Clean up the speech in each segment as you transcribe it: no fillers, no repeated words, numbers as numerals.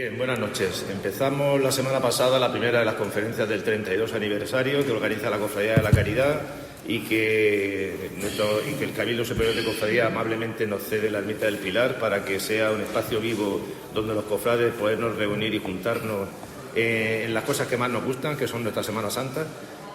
Bien, buenas noches. Empezamos la semana pasada la primera de las conferencias del 32 aniversario que organiza la Cofradía de la Caridad y que el Cabildo Superior de Cofradía amablemente nos cede la Ermita del Pilar para que sea un espacio vivo donde los cofrades podernos reunir y juntarnos en las cosas que más nos gustan, que son nuestra Semana Santa.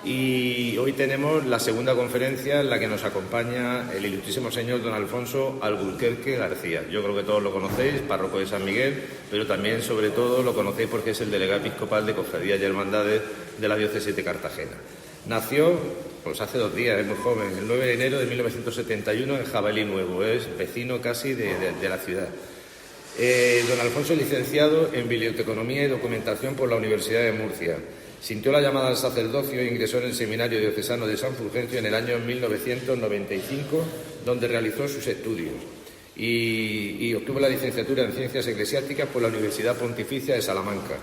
Y hoy tenemos la segunda conferencia en la que nos acompaña el ilustrísimo señor don Alfonso Alburquerque García. Yo creo que todos lo conocéis, párroco de San Miguel, pero también, sobre todo, lo conocéis porque es el delegado episcopal de Cofradías y Hermandades de la Diócesis de Cartagena. Nació, pues hace 2 días, es muy joven, el 9 de enero de 1971 en Jabalí Nuevo, es vecino casi de la ciudad. Don Alfonso es licenciado en Biblioteconomía y Documentación por la Universidad de Murcia. Sintió la llamada al sacerdocio e ingresó en el Seminario Diocesano de San Fulgencio en el año 1995, donde realizó sus estudios y obtuvo la licenciatura en Ciencias Eclesiásticas por la Universidad Pontificia de Salamanca.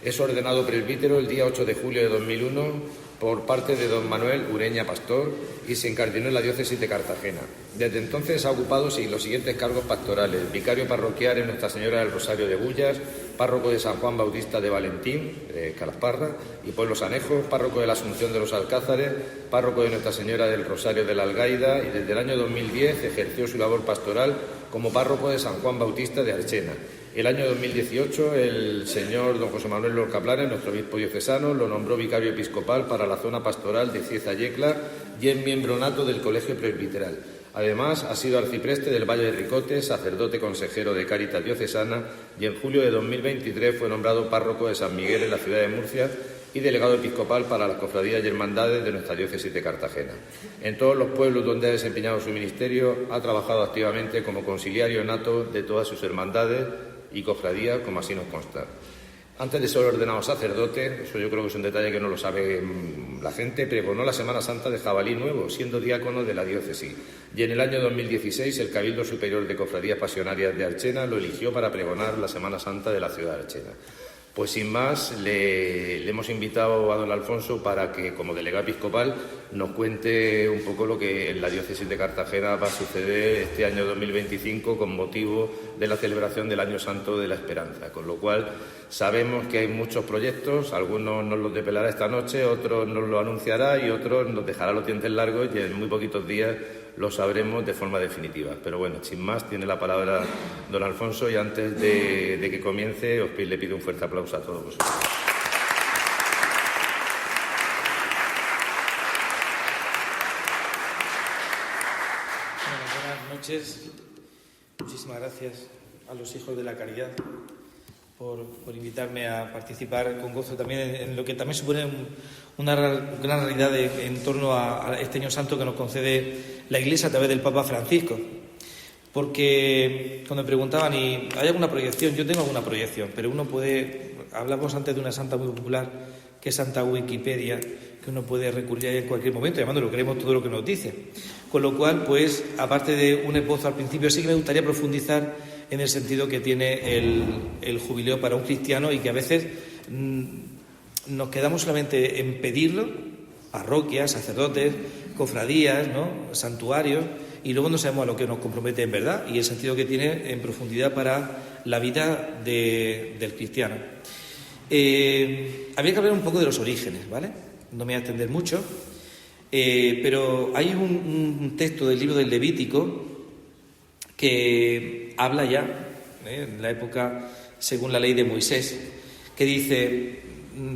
Es ordenado presbítero el día 8 de julio de 2001 por parte de don Manuel Ureña Pastor y se incardinó en la diócesis de Cartagena. Desde entonces ha ocupado los siguientes cargos pastorales: vicario parroquial en Nuestra Señora del Rosario de Bullas, párroco de San Juan Bautista de Valentín, Calasparra y Pueblos Anejos, párroco de la Asunción de los Alcázares, párroco de Nuestra Señora del Rosario de la Algaida, y desde el año 2010 ejerció su labor pastoral como párroco de San Juan Bautista de Archena. El año 2018 el señor don José Manuel Lorca Planes, nuestro obispo diocesano, lo nombró vicario episcopal para la zona pastoral de Cieza-Yecla y es miembro nato del Colegio Presbiteral. Además, ha sido arcipreste del Valle de Ricote, sacerdote consejero de Cáritas Diocesana y en julio de 2023 fue nombrado párroco de San Miguel en la ciudad de Murcia y delegado episcopal para las cofradías y hermandades de nuestra diócesis de Cartagena. En todos los pueblos donde ha desempeñado su ministerio ha trabajado activamente como conciliario nato de todas sus hermandades y cofradías, como así nos consta. Antes de ser ordenado sacerdote, eso yo creo que es un detalle que no lo sabe la gente, pregonó la Semana Santa de Jabalí Nuevo, siendo diácono de la diócesis. Y en el año 2016 el Cabildo Superior de Cofradías Pasionarias de Archena lo eligió para pregonar la Semana Santa de la ciudad de Archena. Pues sin más, le hemos invitado a don Alfonso para que, como delegado episcopal, nos cuente un poco lo que en la diócesis de Cartagena va a suceder este año 2025 con motivo de la celebración del Año Santo de la Esperanza. Con lo cual, sabemos que hay muchos proyectos, algunos nos los develará esta noche, otros nos lo anunciará y otros nos dejará los dientes largos y en muy poquitos días lo sabremos de forma definitiva. Pero bueno, sin más, tiene la palabra don Alfonso y antes de que comience le pido un fuerte aplauso a todos vosotros. Bueno, buenas noches. Muchísimas gracias a los hijos de la caridad por invitarme a participar con gozo también en lo que también supone una gran realidad en torno a este año santo que nos concede la Iglesia a través del Papa Francisco. Porque cuando me preguntaban, ¿y hay alguna proyección? Yo tengo alguna proyección, pero uno puede... Hablamos antes de una santa muy popular, que es Santa Wikipedia, que uno puede recurrir a ella en cualquier momento, y además lo creemos todo lo que nos dice. Con lo cual, pues, aparte de un esbozo al principio, sí que me gustaría profundizar en el sentido que tiene el jubileo para un cristiano y que a veces nos quedamos solamente en pedirlo, parroquias, sacerdotes, cofradías, ¿no?, santuarios, y luego no sabemos a lo que nos compromete en verdad y el sentido que tiene en profundidad para la vida del cristiano. Habría que hablar un poco de los orígenes, ¿vale? No me voy a extender mucho, pero hay un texto del libro del Levítico que habla ya, en la época según la ley de Moisés, que dice: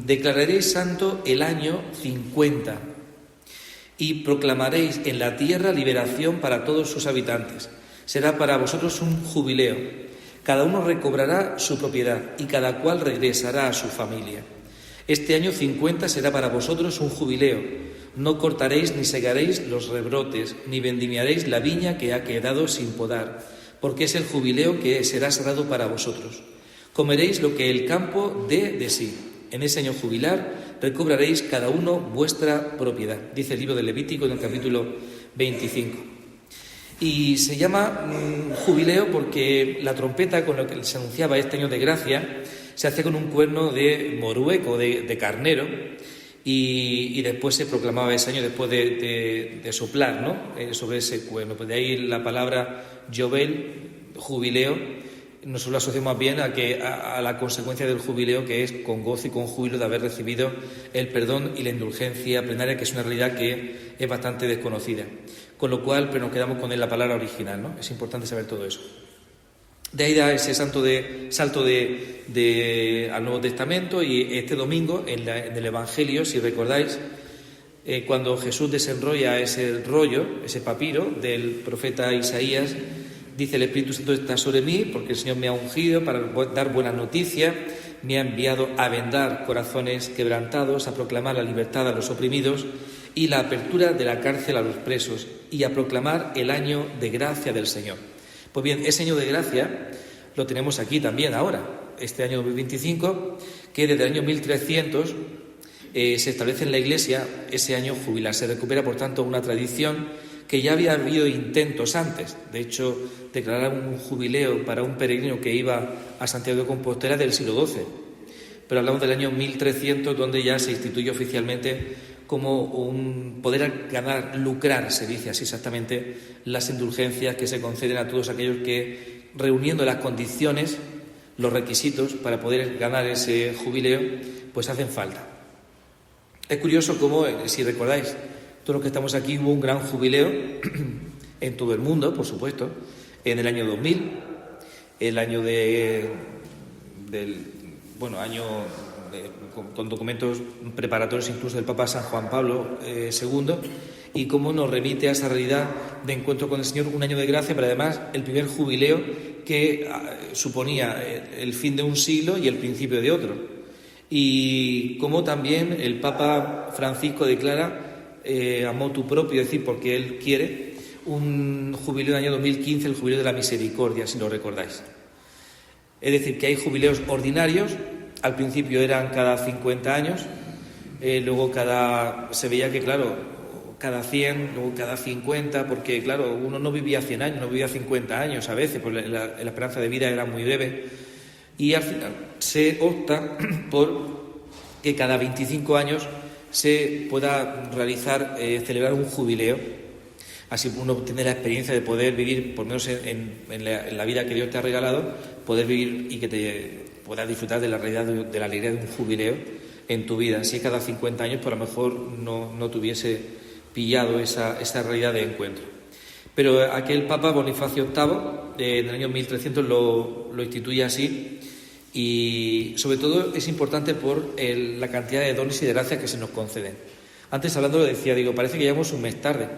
declararéis santo el año 50 y proclamaréis en la tierra liberación para todos sus habitantes. Será para vosotros un jubileo. Cada uno recobrará su propiedad y cada cual regresará a su familia. Este año 50 será para vosotros un jubileo. No cortaréis ni segaréis los rebrotes, ni vendimiaréis la viña que ha quedado sin podar, porque es el jubileo que será sagrado para vosotros. Comeréis lo que el campo dé de sí. En ese año jubilar recobraréis cada uno vuestra propiedad, dice el libro de Levítico en el capítulo 25. Y se llama jubileo porque la trompeta con la que se anunciaba este año de gracia se hacía con un cuerno de morueco, de carnero, y después se proclamaba ese año después de soplar, ¿no?, sobre ese cuerno. Pues de ahí la palabra Yobel, jubileo, nosotros lo asociamos bien a la consecuencia del jubileo, que es con gozo y con júbilo de haber recibido el perdón y la indulgencia plenaria, que es una realidad que es bastante desconocida. Con lo cual, pero nos quedamos con la palabra original, ¿no? Es importante saber todo eso. De ahí da ese salto al Nuevo Testamento, y este domingo en el Evangelio, si recordáis, cuando Jesús desenrolla ese rollo, ese papiro del profeta Isaías, dice: el Espíritu Santo está sobre mí porque el Señor me ha ungido para dar buenas noticias, me ha enviado a vendar corazones quebrantados, a proclamar la libertad a los oprimidos y la apertura de la cárcel a los presos, y a proclamar el año de gracia del Señor. Pues bien, ese año de gracia lo tenemos aquí también ahora, este año 2025, que desde el año 1300 se establece en la Iglesia ese año jubilar. Se recupera, por tanto, una tradición que ya había habido intentos antes. De hecho, declarar un jubileo para un peregrino que iba a Santiago de Compostela del siglo XII. Pero hablamos del año 1300, donde ya se instituye oficialmente como un poder ganar, lucrar, se dice así exactamente, las indulgencias que se conceden a todos aquellos que, reuniendo las condiciones, los requisitos para poder ganar ese jubileo, pues hacen falta. Es curioso cómo, si recordáis, todos los que estamos aquí, hubo un gran jubileo en todo el mundo, por supuesto, en el año 2000, el año con documentos preparatorios incluso del Papa San Juan Pablo II, y cómo nos remite a esa realidad de encuentro con el Señor, un año de gracia, pero además el primer jubileo que suponía el fin de un siglo y el principio de otro. Y cómo también el Papa Francisco declara a motu propio, es decir, porque él quiere, un jubileo del año 2015, el jubileo de la misericordia, si lo recordáis. Es decir, que hay jubileos ordinarios. Al principio eran cada 50 años, luego se veía que, claro, cada 100, luego cada 50, porque, claro, uno no vivía 100 años, no vivía 50 años a veces, porque la esperanza de vida era muy breve, y al final se opta por que cada 25 años se pueda realizar, celebrar un jubileo. Así uno tiene la experiencia de poder vivir, por lo menos en la vida que Dios te ha regalado, poder vivir y que te puedas disfrutar de la realidad de la alegría de un jubileo en tu vida. Si es cada 50 años, pues a lo mejor no te hubiese pillado esa realidad de encuentro. Pero aquel Papa Bonifacio VIII, en el año 1300, lo instituye así, y sobre todo es importante por la cantidad de dones y de gracias que se nos conceden. Antes, hablando, lo decía, parece que llegamos un mes tarde,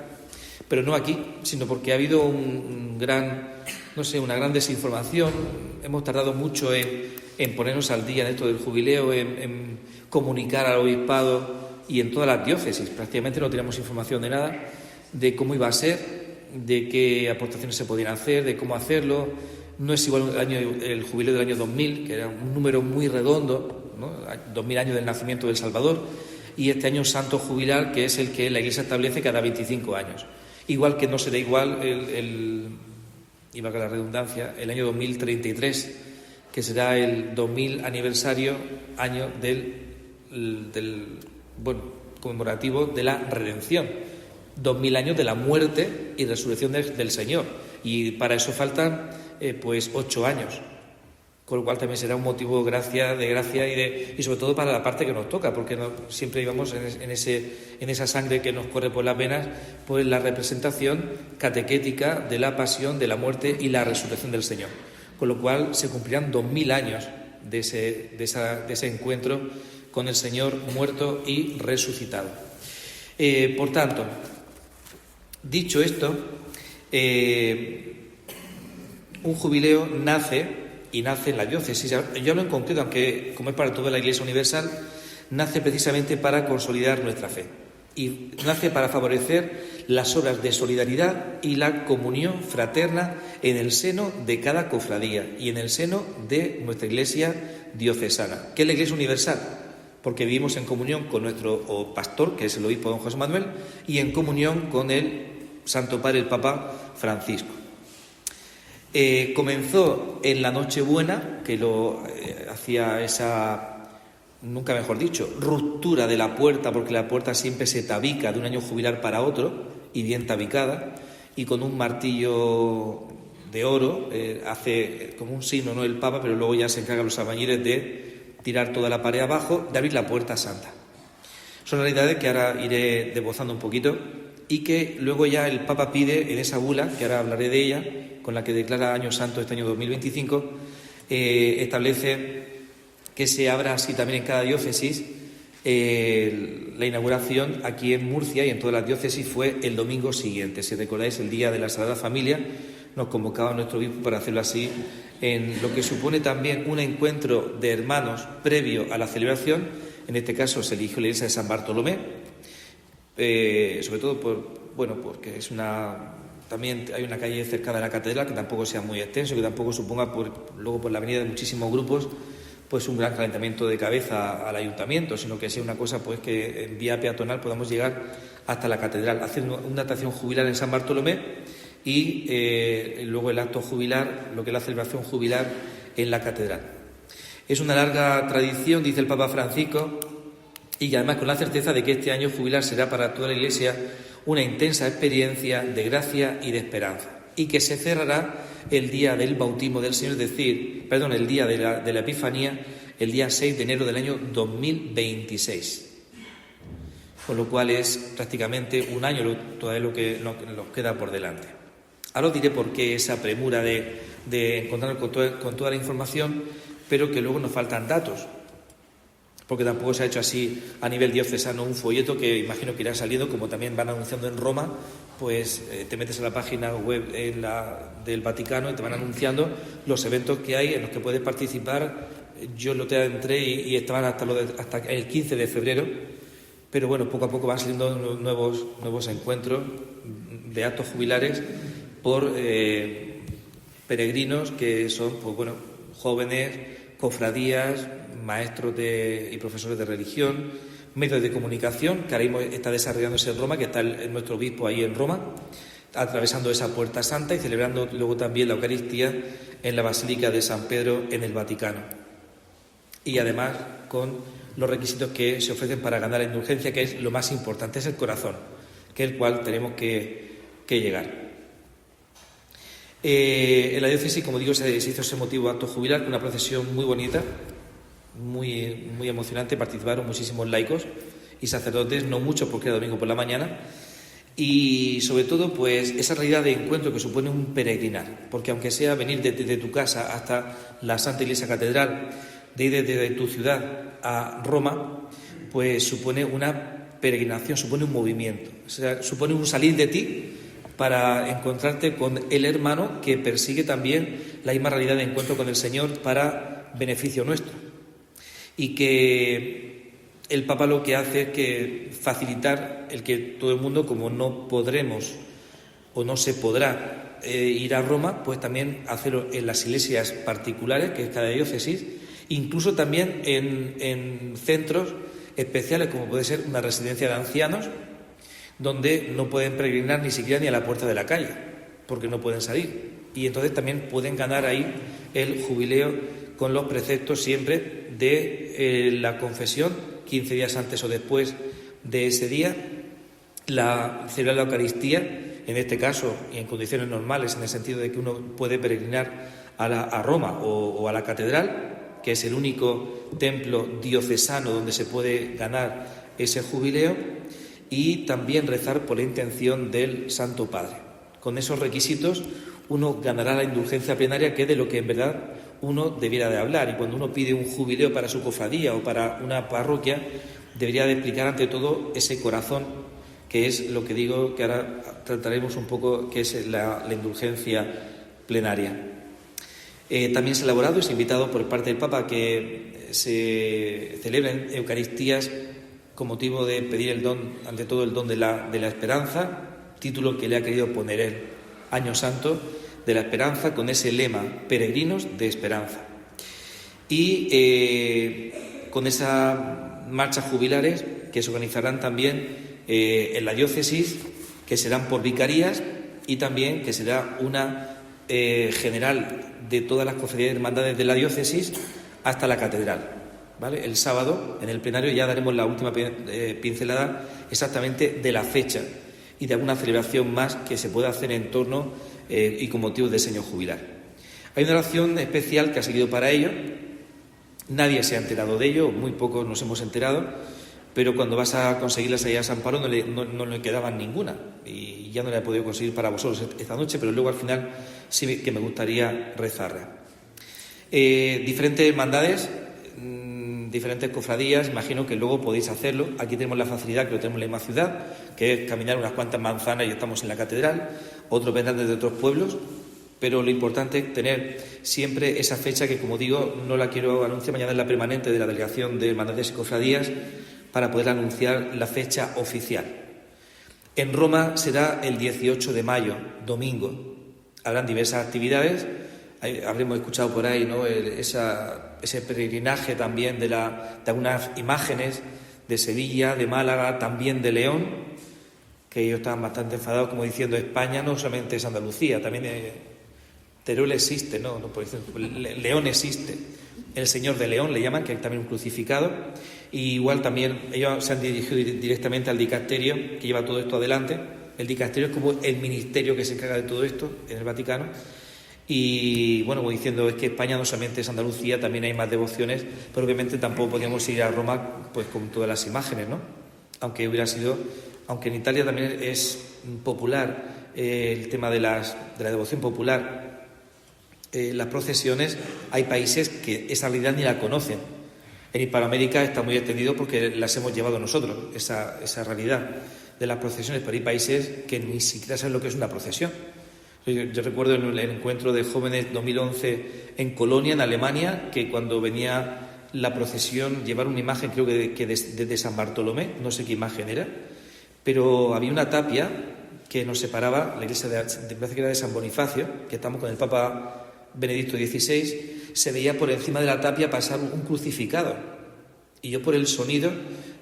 pero no aquí, sino porque ha habido una gran desinformación. Hemos tardado mucho en ponernos al día en esto del jubileo, en comunicar al obispado y en todas las diócesis. Prácticamente no teníamos información de nada, de cómo iba a ser, de qué aportaciones se podían hacer, de cómo hacerlo. No es igual el jubileo del año 2000, que era un número muy redondo, ¿no? 2000 años del nacimiento del Salvador, y este año santo jubilar, que es el que la Iglesia establece cada 25 años. Igual que no será igual y valga la redundancia, el año 2033, que será el 2000 aniversario, año conmemorativo de la redención. 2000 años de la muerte y resurrección del Señor. Y para eso faltan 8 años. Con lo cual también será un motivo de gracia y sobre todo para la parte que nos toca, porque siempre íbamos en esa sangre que nos corre por las venas, pues la representación catequética de la pasión, de la muerte y la resurrección del Señor. Con lo cual se cumplirán 2000 años de ese encuentro con el Señor muerto y resucitado. Por tanto, dicho esto, un jubileo nace en la diócesis. Yo hablo en concreto, aunque como es para toda la Iglesia universal, nace precisamente para consolidar nuestra fe y nace para favorecer las obras de solidaridad y la comunión fraterna en el seno de cada cofradía y en el seno de nuestra Iglesia diocesana, que es la Iglesia universal, porque vivimos en comunión con nuestro pastor, que es el obispo don José Manuel, y en comunión con el Santo Padre, el Papa Francisco. Comenzó en la Nochebuena, que hacía esa, nunca mejor dicho, ruptura de la puerta, porque la puerta siempre se tabica de un año jubilar para otro, y bien tabicada, y con un martillo de oro, hace como un signo, ¿no?, el Papa, pero luego ya se encargan los albañiles de tirar toda la pared abajo, de abrir la puerta santa. Son realidades que ahora iré desbozando un poquito y que luego ya el Papa pide en esa bula, que ahora hablaré de ella, con la que declara Año Santo este año 2025, establece que se abra así también en cada diócesis. La inauguración aquí en Murcia y en todas las diócesis fue el domingo siguiente. Si recordáis, el Día de la Sagrada Familia, nos convocaba nuestro obispo para hacerlo así, en lo que supone también un encuentro de hermanos previo a la celebración. En este caso se eligió la iglesia de San Bartolomé, sobre todo porque también hay una calle cerca de la catedral que tampoco sea muy extenso, que tampoco suponga luego por la avenida de muchísimos grupos pues un gran calentamiento de cabeza al ayuntamiento, sino que sea una cosa pues que en vía peatonal podamos llegar hasta la catedral, hacer una atracción jubilar en San Bartolomé y luego el acto jubilar, lo que es la celebración jubilar en la catedral. Es una larga tradición, dice el Papa Francisco, y además con la certeza de que este año jubilar será para toda la Iglesia una intensa experiencia de gracia y de esperanza, y que se cerrará el día del bautismo del Señor, el día de la Epifanía, el día 6 de enero del año 2026. Con lo cual es prácticamente un año todavía lo que nos queda por delante. Ahora os diré por qué esa premura de encontrarnos con toda la información, pero que luego nos faltan datos, porque tampoco se ha hecho así a nivel diocesano un folleto que imagino que irá saliendo, como también van anunciando en Roma, pues te metes a la página web del Vaticano y te van anunciando los eventos que hay en los que puedes participar. Yo entré y estaban hasta el 15 de febrero, pero bueno, poco a poco van saliendo nuevos encuentros de actos jubilares por peregrinos que son, pues bueno, jóvenes, cofradías, maestros y profesores de religión, medios de comunicación, que ahora mismo está desarrollándose en Roma, que está nuestro obispo ahí en Roma, atravesando esa puerta santa y celebrando luego también la Eucaristía en la Basílica de San Pedro en el Vaticano. Y además con los requisitos que se ofrecen para ganar la indulgencia, que es lo más importante, es el corazón, que es el cual tenemos que llegar. En la diócesis, como digo, se hizo ese motivo acto jubilar con una procesión muy bonita, muy, muy emocionante. Participaron muchísimos laicos y sacerdotes, no muchos porque era domingo por la mañana, y sobre todo pues esa realidad de encuentro que supone un peregrinar, porque aunque sea venir desde tu casa hasta la Santa Iglesia Catedral, de ir desde tu ciudad a Roma, pues supone una peregrinación, supone un movimiento, o sea, supone un salir de ti para encontrarte con el hermano que persigue también la misma realidad de encuentro con el Señor para beneficio nuestro. Y que el Papa lo que hace es que facilitar el que todo el mundo, como no podremos o no se podrá ir a Roma, pues también hacerlo en las iglesias particulares, que es cada diócesis, incluso también en centros especiales, como puede ser una residencia de ancianos, donde no pueden peregrinar ni siquiera ni a la puerta de la calle, porque no pueden salir. Y entonces también pueden ganar ahí el jubileo con los preceptos siempre de la confesión, 15 días antes o después de ese día, celebrar la Eucaristía, en este caso, y en condiciones normales, en el sentido de que uno puede peregrinar a Roma o a la catedral, que es el único templo diocesano donde se puede ganar ese jubileo, y también rezar por la intención del Santo Padre. Con esos requisitos uno ganará la indulgencia plenaria, que es de lo que en verdad uno debiera de hablar. Y cuando uno pide un jubileo para su cofradía o para una parroquia, debería de explicar ante todo ese corazón, que es lo que digo, que ahora trataremos un poco, que es la indulgencia plenaria. También se ha elaborado y se ha invitado por parte del Papa que se celebren Eucaristías con motivo de pedir el don, ante todo el don de la esperanza, título que le ha querido poner él, Año Santo de la Esperanza, con ese lema, peregrinos de esperanza. Y con esas marchas jubilares que se organizarán también en la diócesis, que serán por vicarías, y también que será una general de todas las cofradías y hermandades de la diócesis hasta la catedral. ¿Vale? El sábado, en el plenario, ya daremos la última pincelada exactamente de la fecha y de alguna celebración más que se pueda hacer en torno y con motivo del Señor jubilar. Hay una oración especial que ha seguido para ello. Nadie se ha enterado de ello, muy pocos nos hemos enterado, pero cuando vas a conseguirlas allá a San Pablo no le quedaban ninguna y ya no la he podido conseguir para vosotros esta noche, pero luego al final sí que me gustaría rezarla. Diferentes hermandades, diferentes cofradías, imagino que luego podéis hacerlo. Aquí tenemos la facilidad que lo tenemos en la misma ciudad, que es caminar unas cuantas manzanas y estamos en la catedral. Otros vendrán desde otros pueblos, pero lo importante es tener siempre esa fecha que, como digo, no la quiero anunciar, mañana es la permanente de la Delegación de Hermandades y Cofradías, para poder anunciar la fecha oficial. En Roma será el 18 de mayo, domingo. Habrán diversas actividades. Habremos escuchado por ahí, ¿no?, ese peregrinaje también de algunas imágenes de Sevilla, de Málaga, también de León, que ellos estaban bastante enfadados, como diciendo, España no solamente es Andalucía, también Teruel existe, ¿no? Por ejemplo, León existe. El Señor de León le llaman, que es también un crucificado. Y igual también ellos se han dirigido directamente al dicasterio que lleva todo esto adelante. El dicasterio es como el ministerio que se encarga de todo esto en el Vaticano. Y bueno, como diciendo, es que España no solamente es Andalucía, también hay más devociones, pero obviamente tampoco podíamos ir a Roma pues con todas las imágenes, ¿no? Aunque en Italia también es popular el tema de la devoción popular. Las procesiones, hay países que esa realidad ni la conocen. En Hispanoamérica está muy extendido porque las hemos llevado nosotros, esa realidad de las procesiones, pero hay países que ni siquiera saben lo que es una procesión. Yo recuerdo en el encuentro de jóvenes 2011 en Colonia, en Alemania, que cuando venía la procesión llevar una imagen, creo que desde San Bartolomé, no sé qué imagen era, pero había una tapia que nos separaba, la iglesia me parece que era de San Bonifacio, que estamos con el Papa Benedicto XVI, se veía por encima de la tapia pasar un crucificado. Y yo por el sonido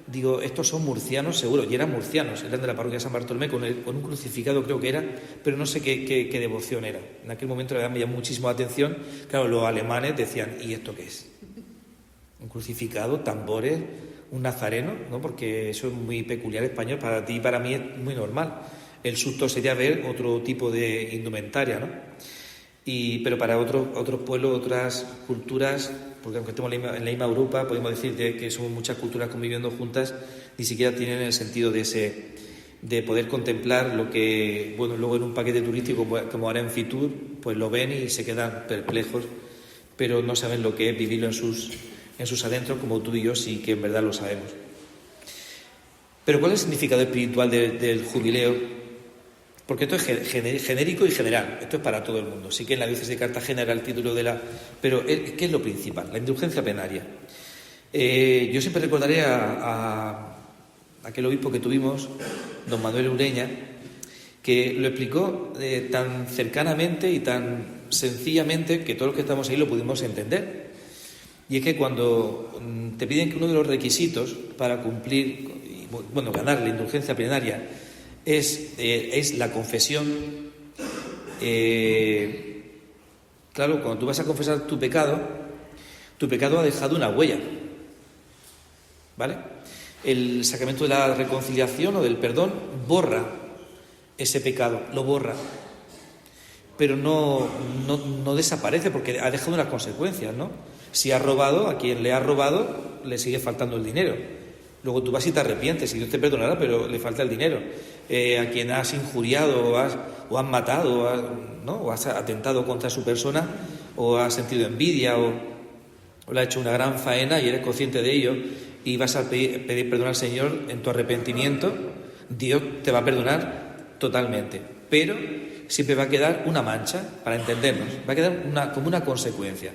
digo, estos son murcianos seguro, y eran murcianos, eran de la parroquia de San Bartolomé, con un crucificado creo que era, pero no sé qué devoción era. En aquel momento me llamó muchísimo la atención. Claro, los alemanes decían, ¿y esto qué es? Un crucificado, tambores, un nazareno, ¿no? Porque eso es muy peculiar español, para ti y para mí es muy normal. El susto sería ver otro tipo de indumentaria, ¿no? Pero para otros pueblos, otras culturas, porque aunque estemos en la misma Europa, podemos decir que somos muchas culturas conviviendo juntas, ni siquiera tienen el sentido de poder contemplar lo que, bueno, luego en un paquete turístico como ahora en Fitur, pues lo ven y se quedan perplejos, pero no saben lo que es vivirlo en sus adentros, como tú y yo sí que en verdad lo sabemos. Pero ¿cuál es el significado espiritual del jubileo? Porque esto es genérico y general, esto es para todo el mundo. Sí que en la diócesis de Cartagena era el título pero ¿qué es lo principal? La indulgencia plenaria. Yo siempre recordaré a aquel obispo que tuvimos, don Manuel Ureña, que lo explicó tan cercanamente y tan sencillamente que todos los que estamos ahí lo pudimos entender. Y es que cuando te piden que uno de los requisitos para cumplir, ganar la indulgencia plenaria es la confesión. Claro, cuando tú vas a confesar tu pecado ha dejado una huella, ¿vale? El sacramento de la reconciliación o del perdón borra ese pecado, lo borra, pero no desaparece, porque ha dejado unas consecuencias, ¿no? Si ha robado, a quien le ha robado le sigue faltando el dinero. Luego tú vas y te arrepientes y Dios te perdonará, pero le falta el dinero. A quien has injuriado o has matado o has atentado contra su persona, o has sentido envidia o le has hecho una gran faena y eres consciente de ello y vas a pedir perdón al Señor en tu arrepentimiento, Dios te va a perdonar totalmente. Pero siempre va a quedar una mancha, para entendernos, va a quedar como una consecuencia.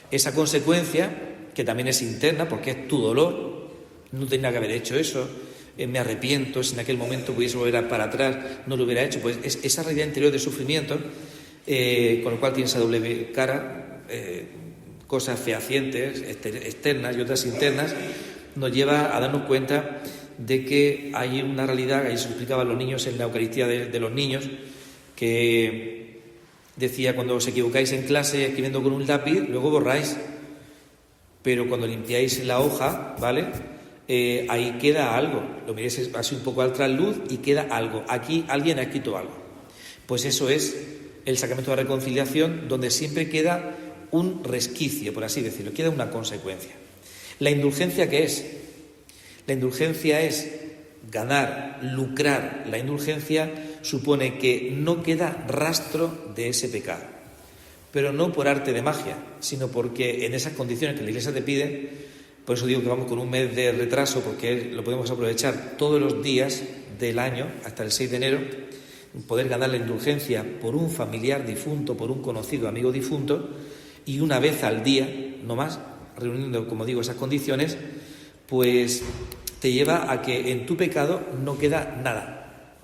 Esa consecuencia, que también es interna porque es tu dolor, no tenía que haber hecho eso, me arrepiento, si en aquel momento pudiese volver para atrás, no lo hubiera hecho. Pues es esa realidad interior de sufrimiento, con lo cual tiene esa doble cara, cosas fehacientes, externas y otras internas, nos lleva a darnos cuenta de que hay una realidad. Ahí se explicaba a los niños en la Eucaristía de los niños, que decía, cuando os equivocáis en clase escribiendo con un lápiz, luego borráis, pero cuando limpiáis la hoja, ¿vale?, ahí queda algo, lo miréis así un poco al trasluz y queda algo, aquí alguien ha escrito algo. Pues eso es el sacramento de la reconciliación, donde siempre queda un resquicio, por así decirlo, queda una consecuencia. ¿La indulgencia qué es? La indulgencia es ganar, lucrar. La indulgencia supone que no queda rastro de ese pecado, pero no por arte de magia, sino porque en esas condiciones que la Iglesia te pide. Por eso digo que vamos con un mes de retraso, porque lo podemos aprovechar todos los días del año, hasta el 6 de enero, poder ganar la indulgencia por un familiar difunto, por un conocido amigo difunto, y una vez al día, no más, reuniendo, como digo, esas condiciones, pues te lleva a que en tu pecado no queda nada,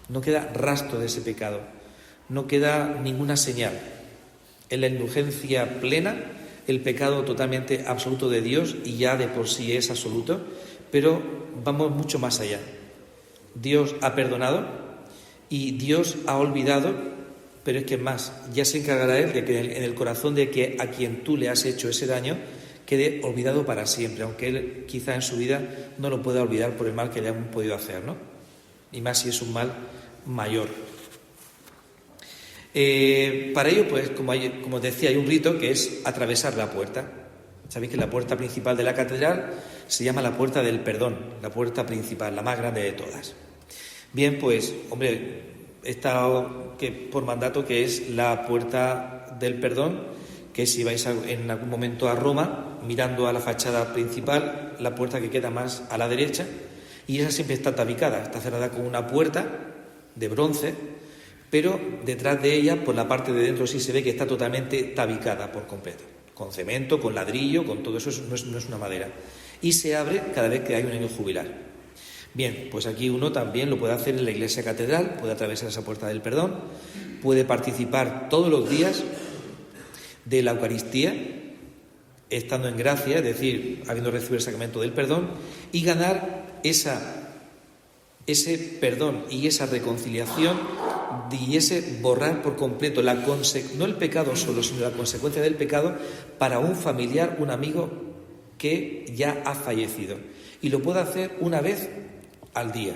no queda rastro de ese pecado, no queda ninguna señal. En la indulgencia plena, el pecado totalmente absoluto de Dios, y ya de por sí es absoluto, pero vamos mucho más allá. Dios ha perdonado y Dios ha olvidado, pero es que más, ya se encargará Él de que en el corazón de que a quien tú le has hecho ese daño quede olvidado para siempre, aunque Él quizá en su vida no lo pueda olvidar por el mal que le han podido hacer, ¿no? Y más si es un mal mayor. Para ello, pues, como decía, hay un rito que es atravesar la puerta. Sabéis que la puerta principal de la catedral se llama la puerta del perdón, la puerta principal, la más grande de todas. Bien, pues, hombre, que por mandato que es la puerta del perdón, que si vais en algún momento a Roma, mirando a la fachada principal, la puerta que queda más a la derecha, y esa siempre está tabicada, está cerrada con una puerta de bronce, pero detrás de ella, por la parte de dentro, sí se ve que está totalmente tabicada por completo, con cemento, con ladrillo, con todo eso, no es una madera, y se abre cada vez que hay un año jubilar. Bien, pues aquí uno también lo puede hacer en la iglesia catedral, puede atravesar esa puerta del perdón, puede participar todos los días de la Eucaristía, estando en gracia, es decir, habiendo recibido el sacramento del perdón, y ganar ese perdón y esa reconciliación y ese borrar por completo no el pecado solo, sino la consecuencia del pecado para un familiar, un amigo que ya ha fallecido. Y lo puede hacer una vez al día.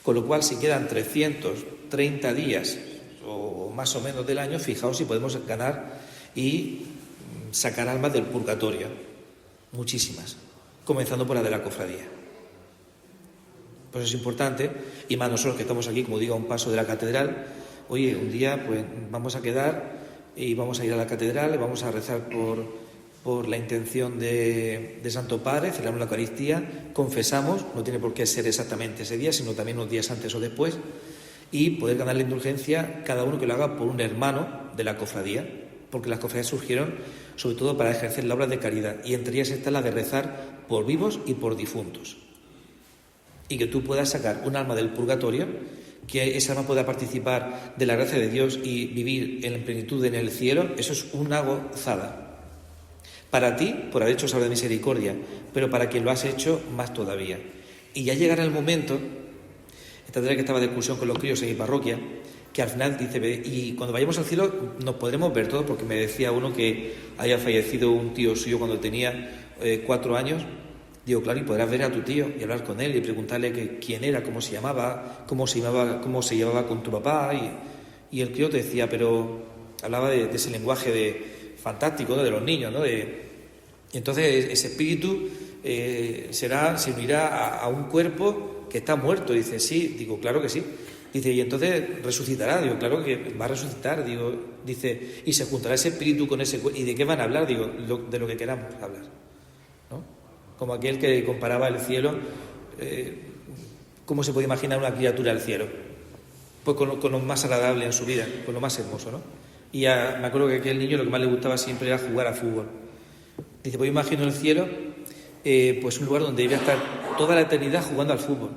Con lo cual, si quedan 330 días o más o menos del año, fijaos si podemos ganar y sacar almas del purgatorio. Muchísimas. Comenzando por la de la cofradía. Pues es importante, y más nosotros que estamos aquí, como digo, a un paso de la catedral. Oye, un día pues vamos a quedar y vamos a ir a la catedral, vamos a rezar por la intención de Santo Padre, celebramos la Eucaristía, confesamos, no tiene por qué ser exactamente ese día, sino también unos días antes o después, y poder ganar la indulgencia cada uno que lo haga por un hermano de la cofradía, porque las cofradías surgieron sobre todo para ejercer la obra de caridad, y entre ellas está la de rezar por vivos y por difuntos. Y que tú puedas sacar un alma del purgatorio, que esa alma pueda participar de la gracia de Dios y vivir en plenitud en el cielo, eso es una gozada. Para ti, por haber hecho esa obra de misericordia, pero para quien lo has hecho, más todavía. Y ya llegará el momento, esta tarde que estaba de excursión con los críos en mi parroquia, que al final dice, y cuando vayamos al cielo nos podremos ver todos, porque me decía uno que haya fallecido un tío suyo cuando tenía 4 años. Digo, claro, y podrás ver a tu tío y hablar con él y preguntarle quién era, cómo se llamaba, cómo se llevaba con tu papá. Y el tío te decía, pero hablaba de ese lenguaje fantástico, ¿no?, de los niños, ¿no? Y entonces ese espíritu se unirá a un cuerpo que está muerto. Dice, sí. Digo, claro que sí. Dice, y entonces resucitará. Digo, claro que va a resucitar. Digo, dice, y se juntará ese espíritu con ese cuerpo. ¿Y de qué van a hablar? Digo, de lo que queramos hablar, ¿no? Como aquel que comparaba el cielo, ¿cómo se puede imaginar una criatura del cielo? Pues con lo más agradable en su vida, con lo más hermoso, ¿no? Y me acuerdo que a aquel niño lo que más le gustaba siempre era jugar a fútbol. Dice, pues imagino el cielo, pues un lugar donde iba a estar toda la eternidad jugando al fútbol.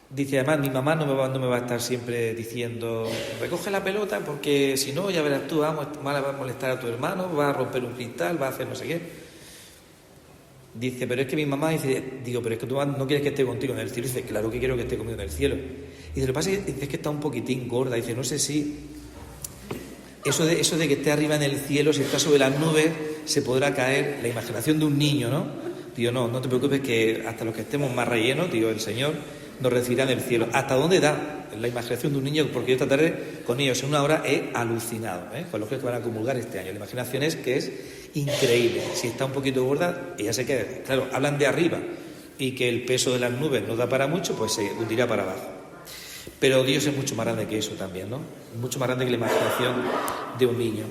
Dice, además, mi mamá no me va a estar siempre diciendo, recoge la pelota porque si no, ya verás tú, va a molestar a tu hermano, va a romper un cristal, va a hacer no sé qué. Dice, pero es que mi mamá dice, digo, pero es que tú no quieres que esté contigo en el cielo. Dice, claro que quiero que esté conmigo en el cielo. Y dice, lo que pasa es que está un poquitín gorda. Dice, no sé si eso de que esté arriba en el cielo, si está sobre las nubes, se podrá caer. La imaginación de un niño, ¿no? Digo, no te preocupes, que hasta los que estemos más rellenos, digo, el Señor nos recibirá en el cielo. ¿Hasta dónde da la imaginación de un niño? Porque yo esta tarde con ellos en una hora he alucinado, con los que van a comulgar este año. La imaginación es que es increíble. Si está un poquito gorda, ella se queda. Claro, hablan de arriba y que el peso de las nubes no da para mucho, pues se hundirá para abajo. Pero Dios es mucho más grande que eso también, ¿no? Mucho más grande que la imaginación de un niño.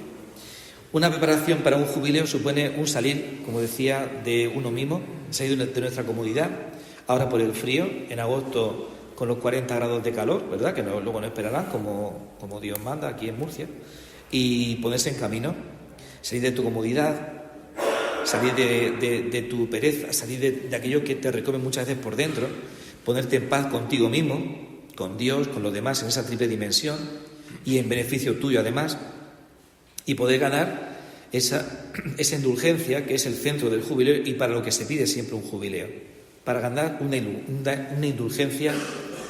Una preparación para un jubileo supone un salir, como decía, de uno mismo, salir de nuestra comodidad. Ahora por el frío, en agosto con los 40 grados de calor, ¿verdad? Que luego no esperarán como Dios manda aquí en Murcia. Y ponerse en camino, salir de tu comodidad, salir de tu pereza, salir de aquello que te recome muchas veces por dentro, ponerte en paz contigo mismo, con Dios, con los demás, en esa triple dimensión y en beneficio tuyo además, y poder ganar esa indulgencia que es el centro del jubileo y para lo que se pide siempre un jubileo, para ganar una indulgencia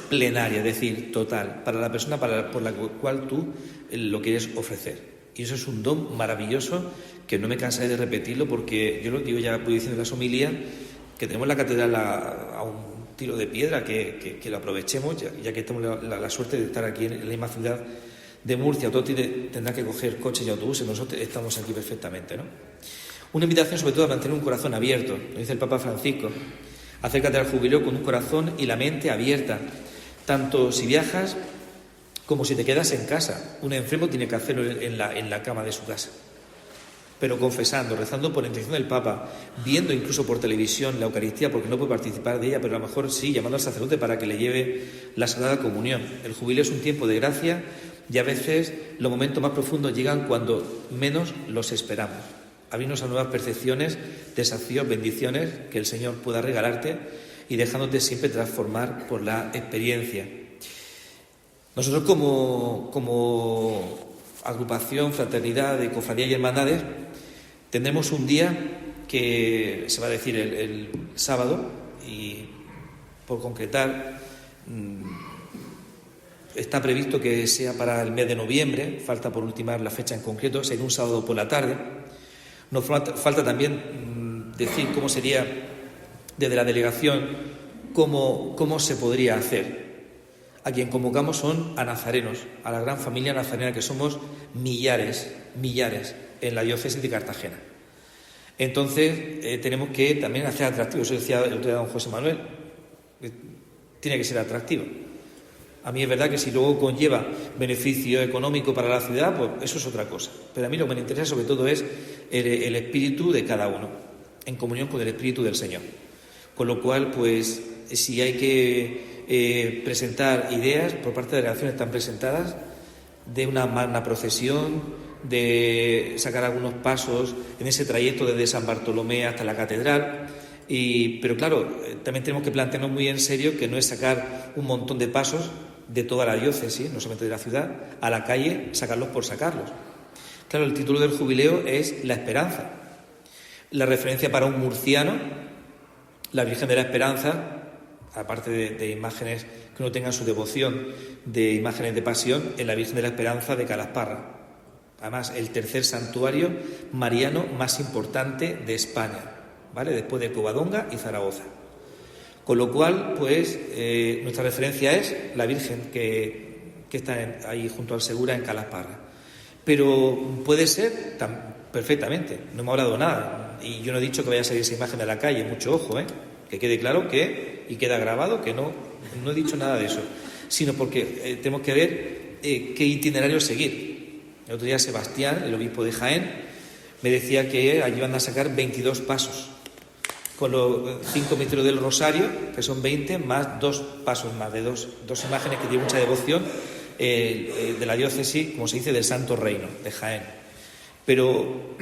plenaria, es decir, total, para la persona por la cual tú lo quieres ofrecer. Y eso es un don maravilloso que no me cansaré de repetirlo, porque yo lo digo, ya voy diciendo en las homilías, que tenemos la catedral a un tiro de piedra, que lo aprovechemos, ya que tenemos la suerte de estar aquí en la misma ciudad de Murcia. Todo tendrá que coger coches y autobuses, nosotros estamos aquí perfectamente, ¿no? Una invitación sobre todo a mantener un corazón abierto, lo dice el Papa Francisco. Acércate al jubileo con un corazón y la mente abierta, tanto si viajas como si te quedas en casa. Un enfermo tiene que hacerlo en la cama de su casa, pero confesando, rezando por intención del Papa, viendo incluso por televisión la Eucaristía, porque no puede participar de ella, pero a lo mejor sí, llamando al sacerdote para que le lleve la Sagrada Comunión. El jubileo es un tiempo de gracia y a veces los momentos más profundos llegan cuando menos los esperamos. Abrirnos a nuevas percepciones, desafíos, bendiciones que el Señor pueda regalarte y dejándote siempre transformar por la experiencia. Nosotros como agrupación, fraternidad de cofradías y hermandades, tendremos un día que se va a decir el sábado, y por concretar está previsto que sea para el mes de noviembre, falta por ultimar la fecha en concreto, será un sábado por la tarde. Nos falta también decir cómo sería desde la delegación, cómo se podría hacer. A quien convocamos son a nazarenos, a la gran familia nazarena, que somos millares en la diócesis de Cartagena. Entonces tenemos que también hacer atractivo, eso decía el otro día don José Manuel, tiene que ser atractivo. A mí es verdad que si luego conlleva beneficio económico para la ciudad, pues eso es otra cosa. Pero a mí lo que me interesa sobre todo es el espíritu de cada uno, en comunión con el espíritu del Señor. Con lo cual, pues, si hay que presentar ideas, por parte de delegaciones están presentadas, de una magna procesión, de sacar algunos pasos en ese trayecto desde San Bartolomé hasta la catedral. Pero claro, también tenemos que plantearnos muy en serio que no es sacar un montón de pasos de toda la diócesis, no solamente de la ciudad, a la calle, sacarlos por sacarlos. Claro, el título del jubileo es La Esperanza. La referencia para un murciano, la Virgen de la Esperanza, aparte de imágenes que uno tenga en su devoción, de imágenes de pasión, es la Virgen de la Esperanza de Calasparra. Además, el tercer santuario mariano más importante de España, ¿vale? Después de Covadonga y Zaragoza. Con lo cual, pues, nuestra referencia es la Virgen que está ahí junto al Segura en Calasparra. Pero puede ser perfectamente, no me ha hablado nada. Y yo no he dicho que vaya a salir esa imagen de la calle, mucho ojo, que quede claro y queda grabado que no he dicho nada de eso, sino porque tenemos que ver qué itinerario seguir. El otro día Sebastián, el obispo de Jaén, me decía que allí van a sacar 22 pasos, con los 5 misterios del Rosario, que son 20, más 2 pasos más, de dos imágenes que tienen mucha devoción de la diócesis, como se dice, del Santo Reino de Jaén. Pero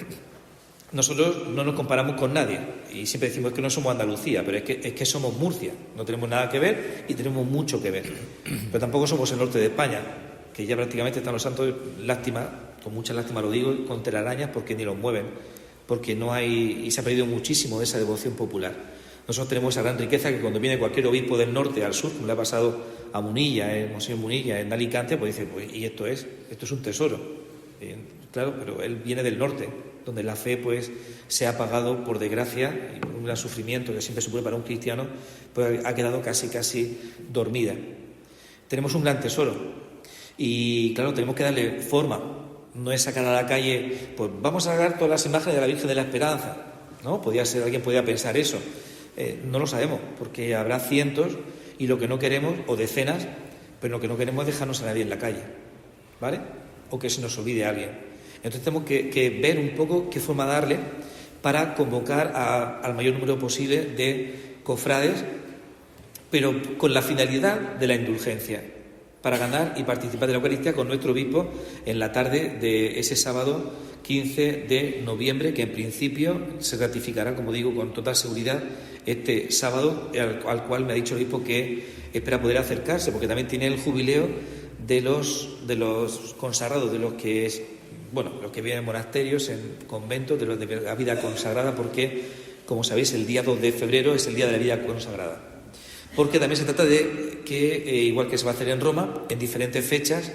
nosotros no nos comparamos con nadie, y siempre decimos que no somos Andalucía, pero es que somos Murcia, no tenemos nada que ver y tenemos mucho que ver. Pero tampoco somos el norte de España, que ya prácticamente están los santos, lástima, con mucha lástima lo digo, con telarañas, porque ni los mueven, porque no hay, y se ha perdido muchísimo de esa devoción popular. Nosotros tenemos esa gran riqueza que cuando viene cualquier obispo del norte al sur, como le ha pasado a Munilla, Monseñor Munilla, en Alicante, pues dice, pues, y esto es un tesoro. Claro, pero él viene del norte, donde la fe pues se ha apagado, por desgracia, un gran sufrimiento que siempre supone para un cristiano, pues ha quedado casi dormida. Tenemos un gran tesoro y, claro, tenemos que darle forma. No es sacar a la calle, pues vamos a sacar todas las imágenes de la Virgen de la Esperanza, ¿no? Alguien podría pensar eso. No lo sabemos, porque habrá cientos y lo que no queremos, o decenas, pero lo que no queremos es dejarnos a nadie en la calle, ¿vale? O que se nos olvide alguien. Entonces tenemos que ver un poco qué forma darle para convocar al mayor número posible de cofrades, pero con la finalidad de la indulgencia, para ganar y participar de la Eucaristía con nuestro obispo en la tarde de ese sábado 15 de noviembre, que en principio se ratificará, como digo, con total seguridad este sábado, al cual me ha dicho el obispo que espera poder acercarse, porque también tiene el jubileo de los consagrados, de los que viven en monasterios, en conventos, de los de la vida consagrada, porque, como sabéis, el día 2 de febrero es el día de la vida consagrada. Porque también se trata de que, igual que se va a hacer en Roma, en diferentes fechas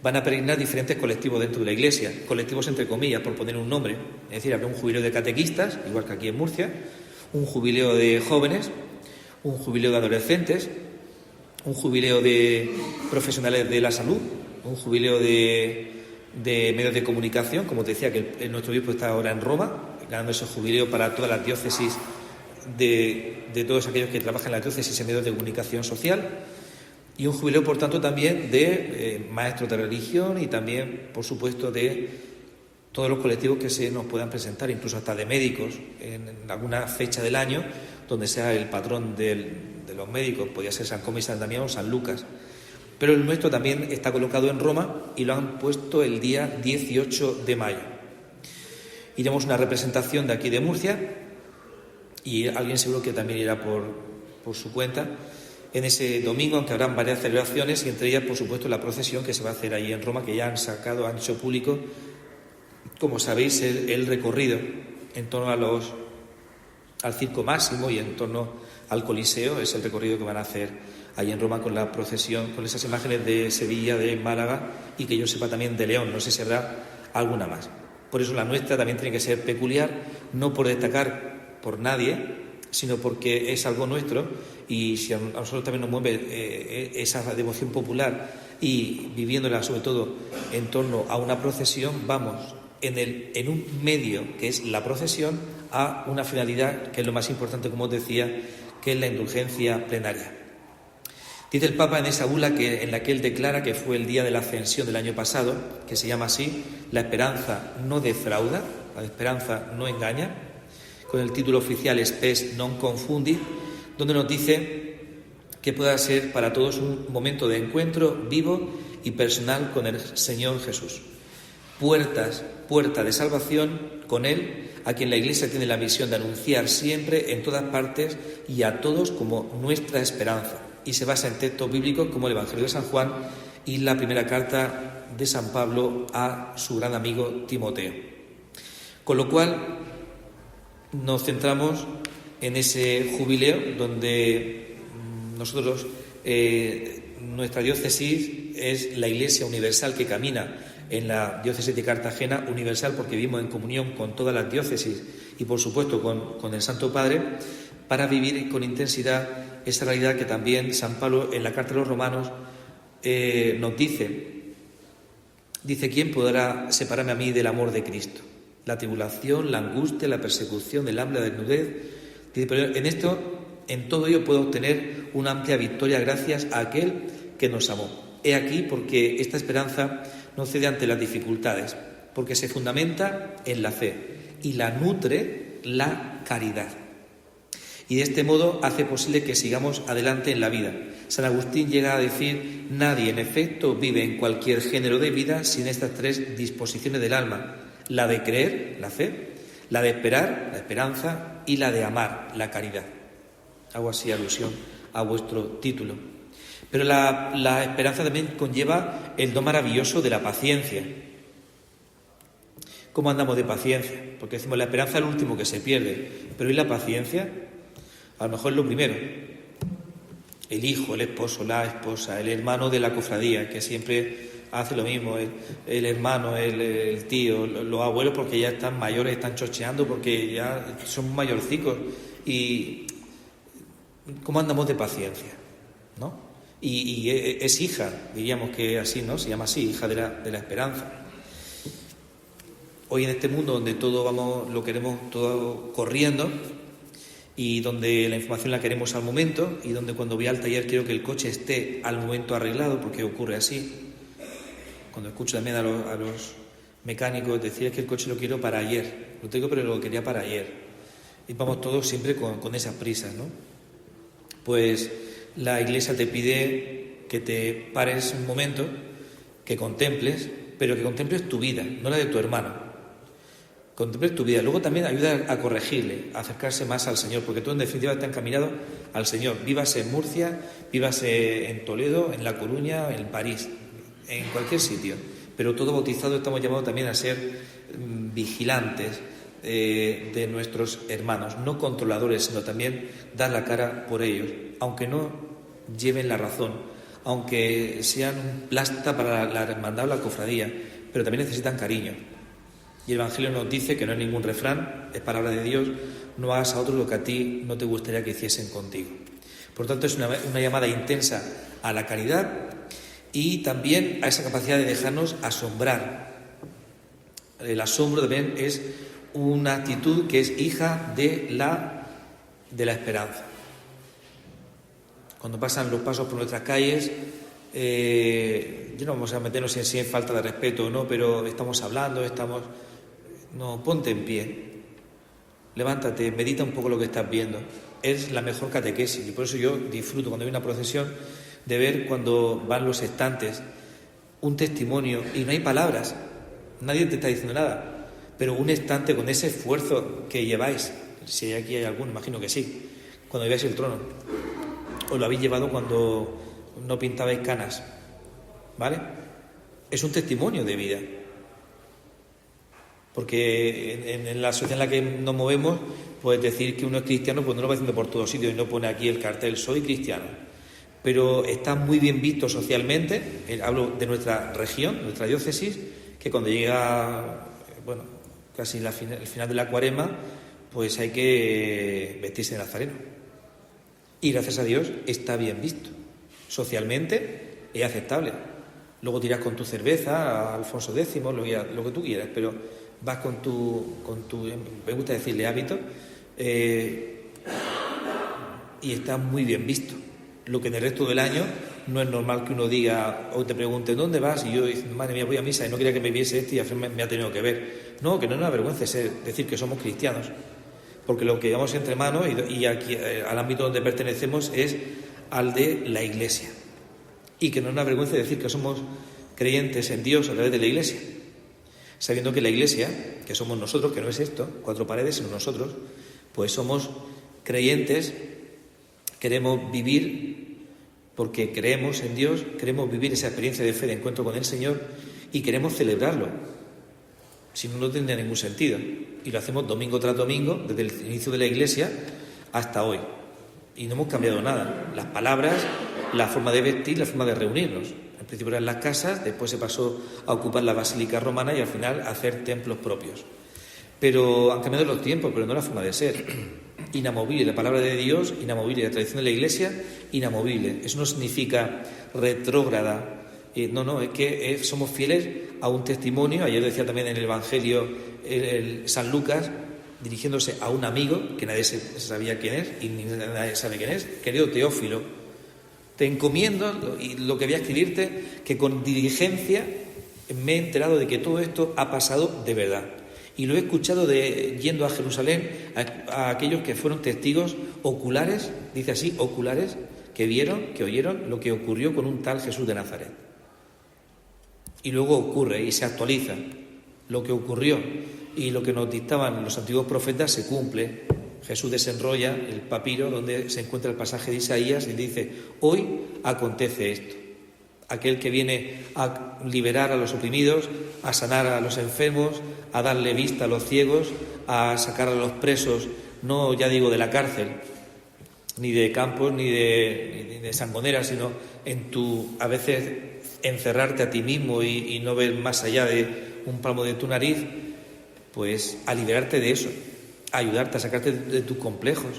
van a peregrinar diferentes colectivos dentro de la Iglesia, colectivos entre comillas, por poner un nombre. Es decir, habrá un jubileo de catequistas, igual que aquí en Murcia, un jubileo de jóvenes, un jubileo de adolescentes, un jubileo de profesionales de la salud, un jubileo de medios de comunicación, como te decía, que nuestro obispo está ahora en Roma, ganando ese jubileo para todas las diócesis de todos aquellos que trabajan en la diócesis en medios de comunicación social, y un jubileo, por tanto, también de maestros de religión y también, por supuesto, de todos los colectivos que se nos puedan presentar, incluso hasta de médicos, en alguna fecha del año, donde sea el patrón de los médicos, podría ser San Cosme y San Damián o San Lucas. Pero el nuestro también está colocado en Roma y lo han puesto el día 18 de mayo. Iremos una representación de aquí de Murcia, y alguien seguro que también irá por su cuenta en ese domingo, aunque habrán varias celebraciones, y entre ellas, por supuesto, la procesión que se va a hacer ahí en Roma, que ya han hecho público, como sabéis, el recorrido en torno al Circo Máximo y en torno al Coliseo. Es el recorrido que van a hacer ahí en Roma con la procesión, con esas imágenes de Sevilla, de Málaga y, que yo sepa, también de León. No sé si habrá alguna más. Por eso la nuestra también tiene que ser peculiar, no por destacar por nadie, sino porque es algo nuestro, y si a nosotros también nos mueve esa devoción popular, y viviéndola sobre todo en torno a una procesión, vamos en un medio que es la procesión a una finalidad que es lo más importante, como os decía, que es la indulgencia plenaria. Dice el Papa en esa bula en la que él declara que fue el día de la ascensión del año pasado, que se llama así: la esperanza no defrauda, la esperanza no engaña, con el título oficial Spes non confundit, donde nos dice que pueda ser para todos un momento de encuentro vivo y personal con el Señor Jesús. Puerta de salvación con Él, a quien la Iglesia tiene la misión de anunciar siempre, en todas partes y a todos, como nuestra esperanza. Y se basa en textos bíblicos como el Evangelio de San Juan y la primera carta de San Pablo a su gran amigo Timoteo. Con lo cual nos centramos en ese jubileo donde nosotros, nuestra diócesis es la Iglesia universal que camina en la diócesis de Cartagena, universal porque vivimos en comunión con todas las diócesis y, por supuesto, con el Santo Padre, para vivir con intensidad esa realidad que también San Pablo en la carta a los Romanos nos dice: ¿quién podrá separarme a mí del amor de Cristo? La tribulación, la angustia, la persecución, el hambre, la desnudez. Dice, pero en todo ello puedo obtener una amplia victoria gracias a aquel que nos amó. He aquí porque esta esperanza no cede ante las dificultades, porque se fundamenta en la fe y la nutre la caridad. Y de este modo hace posible que sigamos adelante en la vida. San Agustín llega a decir: nadie, en efecto, vive en cualquier género de vida sin estas tres disposiciones del alma: la de creer, la fe; la de esperar, la esperanza; y la de amar, la caridad. Hago así alusión a vuestro título. Pero la esperanza también conlleva el don maravilloso de la paciencia. ¿Cómo andamos de paciencia? Porque decimos, la esperanza es lo último que se pierde, pero ¿y la paciencia? A lo mejor es lo primero. El hijo, el esposo, la esposa, el hermano de la cofradía, que siempre hace lo mismo, el hermano, el tío, los abuelos, porque ya están mayores, están chocheando, porque ya son mayorcicos. Y ¿cómo andamos de paciencia? ¿No? Y es hija, diríamos que así, ¿no? Se llama así, hija de la esperanza. Hoy en este mundo donde lo queremos todo corriendo, y donde la información la queremos al momento, y donde cuando voy al taller quiero que el coche esté al momento arreglado, porque ocurre así. Cuando escucho también a los mecánicos decir que el coche lo quiero para ayer, lo tengo pero lo quería para ayer, y vamos todos siempre con esas prisas, ¿no? Pues la Iglesia te pide que te pares un momento, que contemples, pero que contemples tu vida, no la de tu hermano. Contemples tu vida. Luego también ayuda a corregirle, a acercarse más al Señor, porque tú en definitiva estás encaminado al Señor. Vívase en Murcia, vívase en Toledo, en La Coruña, en París, en cualquier sitio. Pero todo bautizado estamos llamados también a ser vigilantes de nuestros hermanos, no controladores, sino también dar la cara por ellos, aunque no lleven la razón, aunque sean un plasta para la hermandad o la cofradía, pero también necesitan cariño. Y el Evangelio nos dice que no es ningún refrán, es palabra de Dios: no hagas a otros lo que a ti no te gustaría que hiciesen contigo. Por tanto, es una llamada intensa a la caridad y también a esa capacidad de dejarnos asombrar. El asombro también es una actitud que es hija de la esperanza. Cuando pasan los pasos por nuestras calles, yo no vamos a meternos en si es falta de respeto o no, pero estamos hablando, no, ponte en pie, levántate, medita un poco lo que estás viendo. Es la mejor catequesis, y por eso yo disfruto cuando hay una procesión de ver cuando van los estantes un testimonio y no hay palabras, nadie te está diciendo nada, pero un estante con ese esfuerzo que lleváis, si aquí hay alguno, imagino que sí, cuando veáis el trono, os lo habéis llevado cuando no pintabais canas, ¿vale? Es un testimonio de vida. Porque en la sociedad en la que nos movemos, pues decir que uno es cristiano, pues no lo va diciendo por todos sitios y no pone aquí el cartel, soy cristiano. Pero está muy bien visto socialmente, hablo de nuestra región, nuestra diócesis, que cuando llega, casi el final de la Cuaresma, pues hay que vestirse de nazareno. Y gracias a Dios está bien visto. Socialmente es aceptable. Luego tiras con tu cerveza a Alfonso X, lo que tú quieras, pero vas con tu me gusta decirle hábito, y está muy bien visto. Lo que en el resto del año no es normal que uno diga o te pregunte ¿dónde vas? Y yo digo, madre mía, voy a misa y no quería que me viese y al final me ha tenido que ver. No, que no es una vergüenza decir que somos cristianos, porque lo que llevamos entre manos y aquí al ámbito donde pertenecemos es al de la Iglesia, y que no es una vergüenza decir que somos creyentes en Dios a través de la Iglesia, sabiendo que la Iglesia, que somos nosotros, que no es esto, cuatro paredes, sino nosotros, pues somos creyentes, queremos vivir porque creemos en Dios, queremos vivir esa experiencia de fe, de encuentro con el Señor, y queremos celebrarlo. Si no, no tendría ningún sentido. Y lo hacemos domingo tras domingo, desde el inicio de la Iglesia hasta hoy. Y no hemos cambiado nada. Las palabras, la forma de vestir, la forma de reunirnos. Al principio eran las casas, después se pasó a ocupar la Basílica Romana y al final a hacer templos propios. Pero han cambiado los tiempos, pero no la forma de ser. Inamovible la palabra de Dios, inamovible la tradición de la Iglesia, inamovible. Eso no significa retrógrada. No, es que somos fieles a un testimonio. Ayer decía también en el Evangelio San Lucas, dirigiéndose a un amigo que nadie sabía quién es y nadie sabe quién es: querido Teófilo, te encomiendo y lo que voy a escribirte, que con diligencia me he enterado de que todo esto ha pasado de verdad. Y lo he escuchado yendo a Jerusalén a aquellos que fueron testigos oculares, dice así, oculares, que vieron, que oyeron lo que ocurrió con un tal Jesús de Nazaret. Y luego ocurre y se actualiza lo que ocurrió, y lo que nos dictaban los antiguos profetas se cumple. Jesús desenrolla el papiro donde se encuentra el pasaje de Isaías y dice: hoy acontece esto. Aquel que viene a liberar a los oprimidos, a sanar a los enfermos, a darle vista a los ciegos, a sacar a los presos, no ya digo de la cárcel, ni de campos, ni de sangoneras, sino a veces encerrarte a ti mismo y no ver más allá de un palmo de tu nariz, pues a liberarte de eso, a ayudarte a sacarte de tus complejos,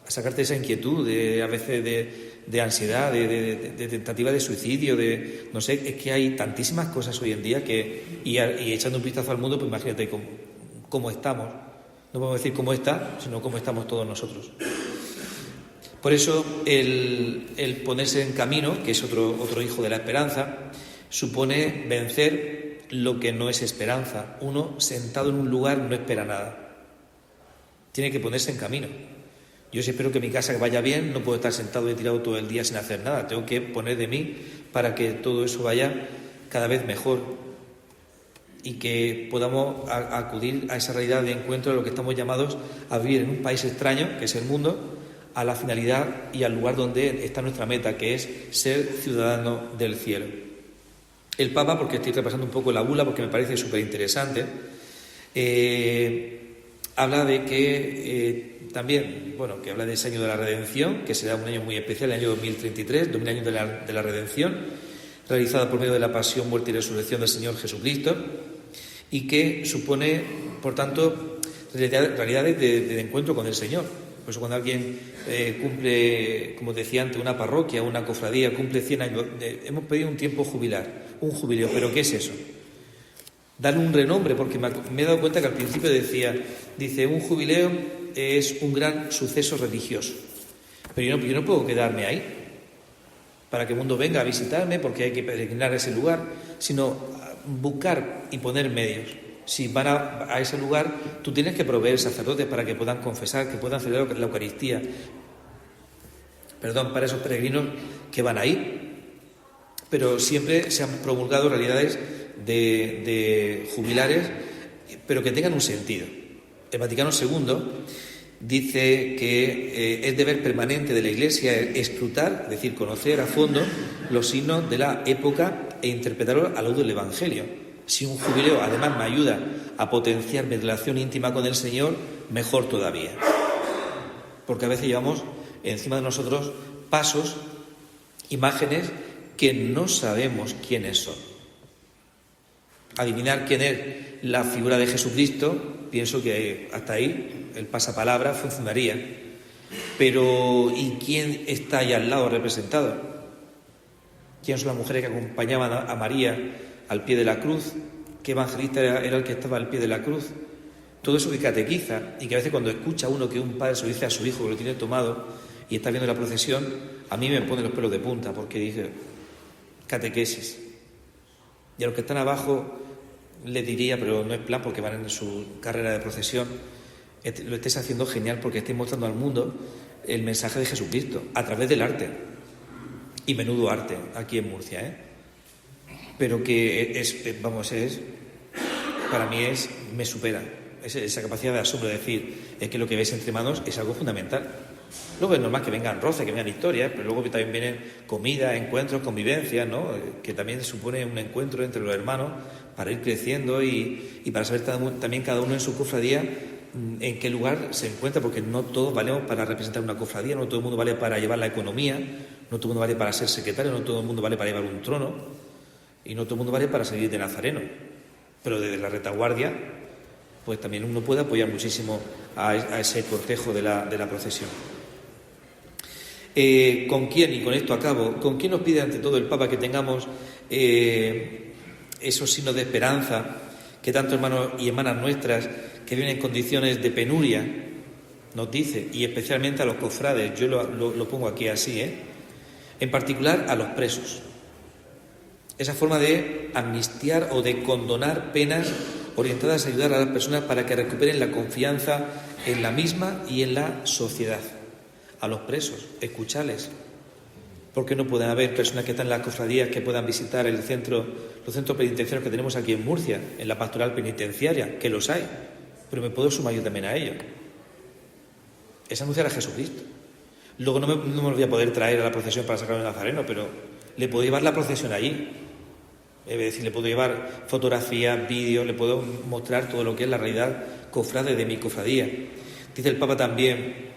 a sacarte de esa inquietud, a veces de ansiedad, de tentativa de suicidio, no sé, es que hay tantísimas cosas hoy en día y echando un vistazo al mundo, pues imagínate cómo estamos. No podemos decir cómo está, sino cómo estamos todos nosotros. Por eso el ponerse en camino, que es otro hijo de la esperanza, supone vencer lo que no es esperanza. Uno sentado en un lugar no espera nada. Tiene que ponerse en camino. Yo si espero que mi casa vaya bien, no puedo estar sentado y tirado todo el día sin hacer nada. Tengo que poner de mí para que todo eso vaya cada vez mejor y que podamos acudir a esa realidad de encuentro de lo que estamos llamados a vivir en un país extraño, que es el mundo, a la finalidad y al lugar donde está nuestra meta, que es ser ciudadano del cielo. El Papa, porque estoy repasando un poco la bula, porque me parece súper interesante, habla de que también, que habla de ese año de la redención, que será un año muy especial, el año 2033, 2000 años de la redención, realizada por medio de la pasión, muerte y resurrección del Señor Jesucristo, y que supone, por tanto, realidades de encuentro con el Señor. Por eso cuando alguien cumple, como decía antes, una parroquia, una cofradía, cumple 100 años, hemos pedido un tiempo jubilar, un jubileo, ¿pero qué es eso? Darle un renombre, porque me he dado cuenta que al principio dice, un jubileo es un gran suceso religioso, pero yo no puedo quedarme ahí para que el mundo venga a visitarme, porque hay que peregrinar a ese lugar, sino buscar y poner medios. Si van a ese lugar, tú tienes que proveer sacerdotes para que puedan confesar, que puedan celebrar la Eucaristía. Para esos peregrinos que van ahí. Pero siempre se han promulgado realidades de jubilares, pero que tengan un sentido. El Vaticano II dice que es deber permanente de la Iglesia escrutar, es decir, conocer a fondo los signos de la época e interpretarlos a la luz del Evangelio. Si un jubileo además me ayuda a potenciar mi relación íntima con el Señor, mejor todavía. Porque a veces llevamos encima de nosotros pasos, imágenes que no sabemos quiénes son. Adivinar quién es la figura de Jesucristo, pienso que hasta ahí el pasapalabra funcionaría. Pero ¿y quién está ahí al lado representado? ¿Quiénes son las mujeres que acompañaban a María al pie de la cruz? ¿Qué evangelista era el que estaba al pie de la cruz? Todo eso que catequiza, y que a veces cuando escucha uno que un padre se lo dice a su hijo que lo tiene tomado y está viendo la procesión, a mí me pone los pelos de punta, porque dice catequesis. Y a los que están abajo les diría, pero no es plan porque van en su carrera de procesión, lo estés haciendo genial porque estés mostrando al mundo el mensaje de Jesucristo a través del arte. Y menudo arte aquí en Murcia, pero que para mí me supera esa capacidad de asombro de decir, es que lo que ves entre manos es algo fundamental. Luego es normal que vengan roces, que vengan historias, pero luego también vienen comida, encuentros, convivencias, ¿no? Que también supone un encuentro entre los hermanos para ir creciendo y para saber también cada uno en su cofradía en qué lugar se encuentra, porque no todos valemos para representar una cofradía, no todo el mundo vale para llevar la economía, no todo el mundo vale para ser secretario, no todo el mundo vale para llevar un trono y no todo el mundo vale para salir de nazareno. Pero desde la retaguardia, pues también uno puede apoyar muchísimo a ese cortejo de la procesión. ¿Con quién? Y con esto acabo. ¿Con quién nos pide ante todo el Papa que tengamos esos signos de esperanza que tantos hermanos y hermanas nuestras que viven en condiciones de penuria nos dice, y especialmente a los cofrades? Yo lo pongo aquí así, en particular a los presos. Esa forma de amnistiar o de condonar penas orientadas a ayudar a las personas para que recuperen la confianza en la misma y en la sociedad. A los presos, escucharles. ¿Por qué no pueden haber personas que están en las cofradías que puedan visitar los centros penitenciarios que tenemos aquí en Murcia, en la pastoral penitenciaria? Que los hay, pero me puedo sumar yo también a ello. Es anunciar a Jesucristo. Luego no me lo voy a poder traer a la procesión para sacarlo de Nazareno, pero le puedo llevar la procesión allí. Es decir, le puedo llevar fotografías, vídeos, le puedo mostrar todo lo que es la realidad cofrade de mi cofradía. Dice el Papa también,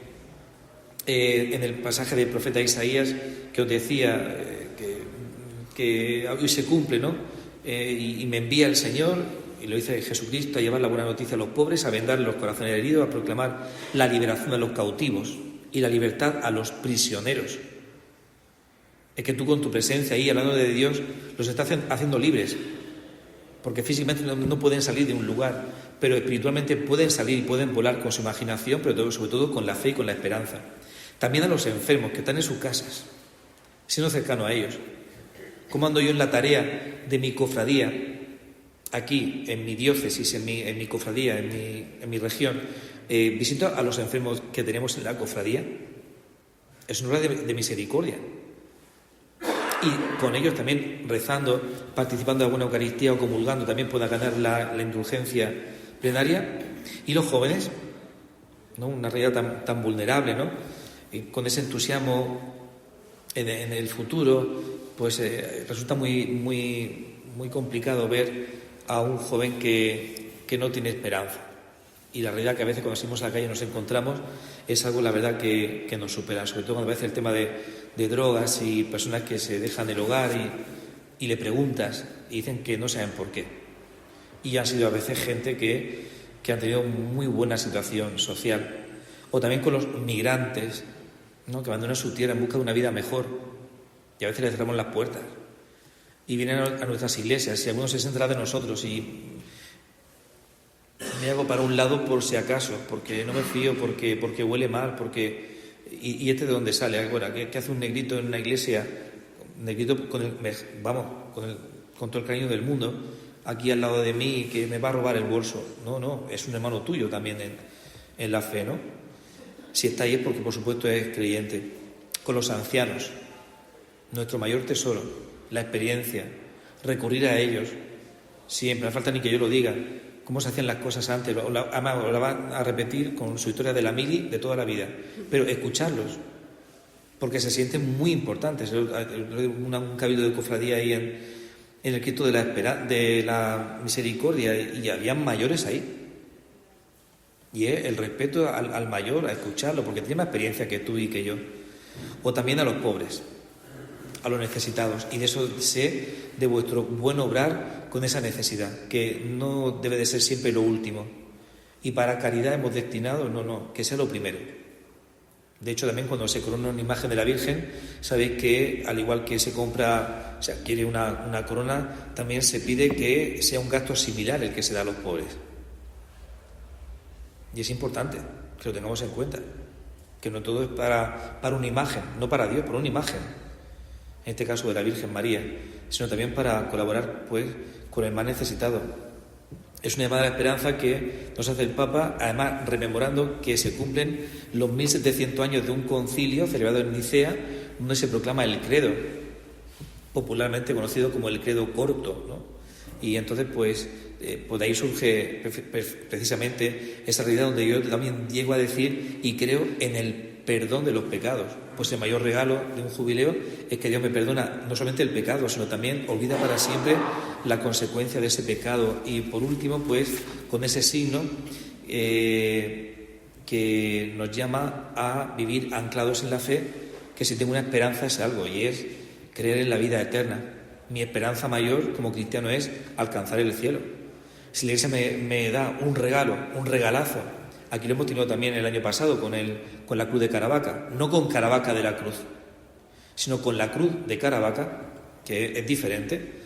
en el pasaje del profeta Isaías, que os decía, que que hoy se cumple, ¿no? Y me envía el Señor, y lo dice Jesucristo, a llevar la buena noticia a los pobres, a vendar los corazones heridos, a proclamar la liberación de los cautivos y la libertad a los prisioneros. Es que tú con tu presencia ahí, hablando de Dios, los estás haciendo libres, porque físicamente no pueden salir de un lugar, pero espiritualmente pueden salir y pueden volar con su imaginación, pero sobre todo con la fe y con la esperanza. También a los enfermos que están en sus casas, siendo cercano a ellos. ¿Cómo ando yo en la tarea de mi cofradía, aquí, en mi diócesis, en mi cofradía, en mi región? Visito a los enfermos que tenemos en la cofradía. Es una obra de misericordia. Y con ellos también rezando, participando de alguna Eucaristía o comulgando, también pueda ganar la indulgencia plenaria. Y los jóvenes, ¿no? Una realidad tan vulnerable, ¿no? Y con ese entusiasmo en el futuro, pues resulta muy complicado ver a un joven que no tiene esperanza. Y la realidad que a veces cuando salimos a la calle nos encontramos es algo, la verdad, que nos supera. Sobre todo cuando a veces el tema de drogas y personas que se dejan el hogar y le preguntas y dicen que no saben por qué. Y han sido a veces gente que han tenido muy buena situación social. O también con los migrantes, ¿no? Que abandonan su tierra en busca de una vida mejor. Y a veces les cerramos las puertas. Y vienen a nuestras iglesias y algunos se centran de nosotros y me hago para un lado por si acaso, porque no me fío, porque huele mal, ¿Y este de dónde sale ahora? ¿Qué hace un negrito en una iglesia? Un negrito con todo el cariño del mundo, aquí al lado de mí, que me va a robar el bolso. No, es un hermano tuyo también en la fe, ¿no? Si está ahí es porque, por supuesto, es creyente. Con los ancianos, nuestro mayor tesoro, la experiencia, recurrir a ellos, siempre, no falta ni que yo lo diga, cómo se hacían las cosas antes, la van a repetir con su historia de la mili de toda la vida, pero escucharlos, porque se sienten muy importantes. Un cabildo de cofradía ahí en el Cristo de la Misericordia, y habían mayores ahí, y es el respeto al mayor, a escucharlo, porque tiene más experiencia que tú y que yo. O también a los pobres, a los necesitados, y de eso sé de vuestro buen obrar con esa necesidad, que no debe de ser siempre lo último, y para caridad hemos destinado, que sea lo primero. De hecho, también cuando se corona una imagen de la Virgen, sabéis que al igual que se compra, o sea, quiere una corona, también se pide que sea un gasto similar el que se da a los pobres. Y es importante que lo tengamos en cuenta, que no todo es para una imagen, no para Dios, para una imagen, en este caso de la Virgen María, sino también para colaborar, pues, con el más necesitado. Es una llamada de esperanza que nos hace el Papa, además rememorando que se cumplen los 1700 años de un concilio celebrado en Nicea, donde se proclama el credo, popularmente conocido como el credo corto, ¿no? Y entonces, pues de ahí surge precisamente esa realidad donde yo también llego a decir y creo en el perdón de los pecados. Pues el mayor regalo de un jubileo es que Dios me perdona no solamente el pecado, sino también olvida para siempre la consecuencia de ese pecado. Y por último, pues con ese signo que nos llama a vivir anclados en la fe, que si tengo una esperanza es algo, y es creer en la vida eterna. Mi esperanza mayor como cristiano es alcanzar el cielo. Si la Iglesia me da un regalo, un regalazo, aquí lo hemos tenido también el año pasado con la cruz de Caravaca, no con Caravaca de la cruz, sino con la cruz de Caravaca, que es diferente,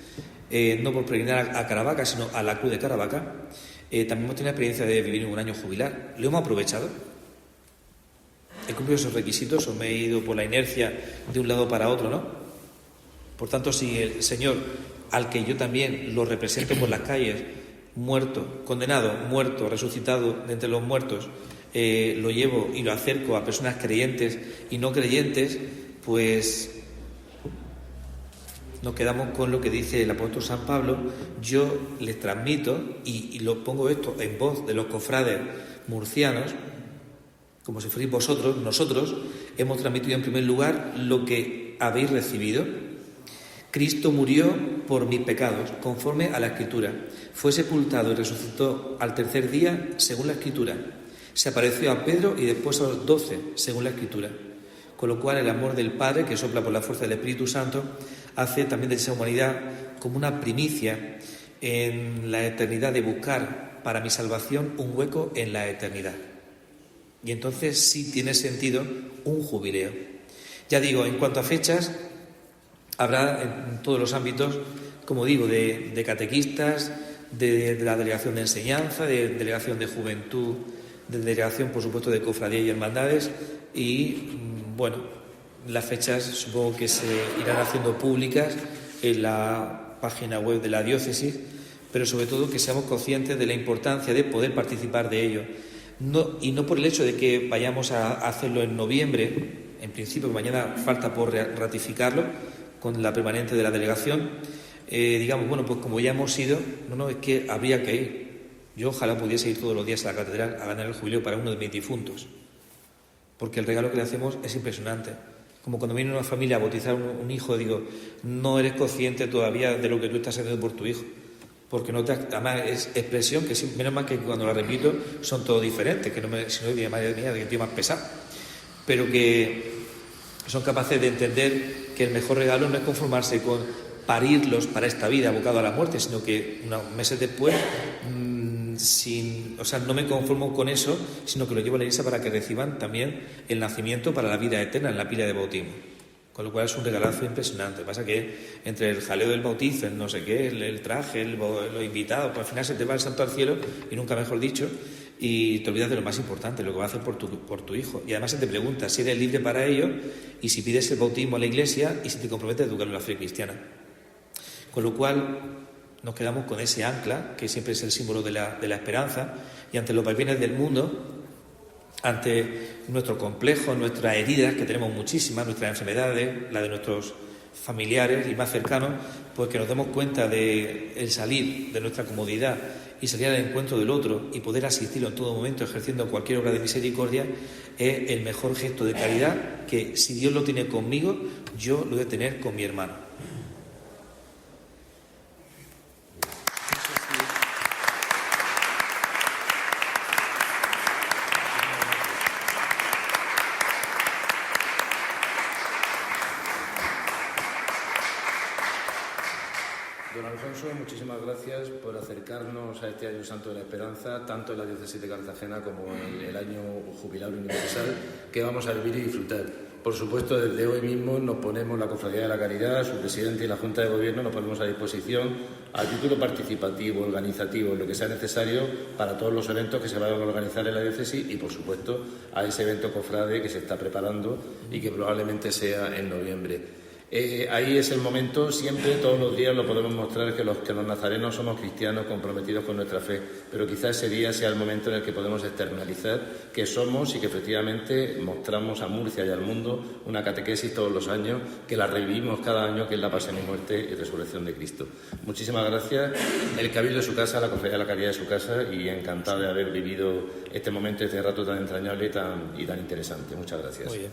no por peregrinar a Caravaca, sino a la cruz de Caravaca. También hemos tenido la experiencia de vivir un año jubilar. ¿Lo hemos aprovechado? ¿He cumplido esos requisitos o me he ido por la inercia de un lado para otro, no? Por tanto, si el Señor, al que yo también lo represento por las calles, muerto, condenado, muerto, resucitado de entre los muertos, lo llevo y lo acerco a personas creyentes y no creyentes, pues nos quedamos con lo que dice el apóstol San Pablo. Yo les transmito, y lo pongo esto en voz de los cofrades murcianos, como si fuerais vosotros, nosotros hemos transmitido en primer lugar lo que habéis recibido. Cristo murió por mis pecados, conforme a la Escritura. Fue sepultado y resucitó al tercer día, según la Escritura. Se apareció a Pedro y después a los 12, según la Escritura. Con lo cual el amor del Padre, que sopla por la fuerza del Espíritu Santo, hace también de esa humanidad como una primicia en la eternidad, de buscar para mi salvación un hueco en la eternidad. Y entonces sí tiene sentido un jubileo. Ya digo, en cuanto a fechas, habrá en todos los ámbitos, como digo, de catequistas, de la delegación de enseñanza, de delegación de juventud, de delegación, por supuesto, de cofradías y hermandades, y bueno, las fechas supongo que se irán haciendo públicas en la página web de la diócesis, pero sobre todo que seamos conscientes de la importancia de poder participar de ello. Y no por el hecho de que vayamos a hacerlo en noviembre, en principio mañana falta por ratificarlo con la permanente de la delegación, digamos, bueno, pues como ya hemos ido, no, es que habría que ir. Yo ojalá pudiese ir todos los días a la catedral a ganar el jubileo para uno de mis difuntos, porque el regalo que le hacemos es impresionante. Como cuando viene una familia a bautizar un hijo, digo, no eres consciente todavía de lo que tú estás haciendo por tu hijo, porque no te, además es expresión que menos mal que cuando la repito son todos diferentes, que no me, si no diría, madre mía, que tío más pesado, pero que son capaces de entender que el mejor regalo no es conformarse con parirlos para esta vida abocado a la muerte, sino que unos meses después, no me conformo con eso, sino que lo llevo a la iglesia para que reciban también el nacimiento para la vida eterna en la pila de bautismo. Con lo cual es un regalazo impresionante. Pasa que entre el jaleo del bautizo, el no sé qué, el traje, los invitados, pues al final se te va el santo al cielo, y nunca mejor dicho, y te olvidas de lo más importante, lo que va a hacer por tu hijo. Y además se te pregunta si eres libre para ello, y si pides el bautismo a la iglesia, y si te comprometes a educarlo en la fe cristiana. Con lo cual nos quedamos con ese ancla, que siempre es el símbolo de la esperanza, y ante los vaivenes del mundo, ante nuestros complejos, nuestras heridas, que tenemos muchísimas, nuestras enfermedades, la de nuestros familiares y más cercanos, pues que nos demos cuenta de el salir de nuestra comodidad y salir al encuentro del otro y poder asistirlo en todo momento ejerciendo cualquier obra de misericordia, es el mejor gesto de caridad que, si Dios lo tiene conmigo, yo lo he de tener con mi hermano. Don Alfonso, muchísimas gracias por acercarnos a este Año Santo de la Esperanza, tanto en la diócesis de Cartagena como en el Año Jubilar Universal, que vamos a vivir y disfrutar. Por supuesto, desde hoy mismo nos ponemos la Cofradía de la Caridad, su presidente y la Junta de Gobierno nos ponemos a disposición a título participativo, organizativo, lo que sea necesario para todos los eventos que se vayan a organizar en la diócesis y, por supuesto, a ese evento cofrade que se está preparando y que probablemente sea en noviembre. Ahí es el momento, siempre, todos los días lo podemos mostrar que los nazarenos somos cristianos comprometidos con nuestra fe, pero quizás ese día sea el momento en el que podemos externalizar que somos y que efectivamente mostramos a Murcia y al mundo una catequesis todos los años, que la revivimos cada año, que es la pasión y muerte y resurrección de Cristo. Muchísimas gracias. El Cabildo de su casa, la Cofradía de la Caridad de su casa, y encantado de haber vivido este momento, este rato tan entrañable y tan interesante. Muchas gracias. Muy bien.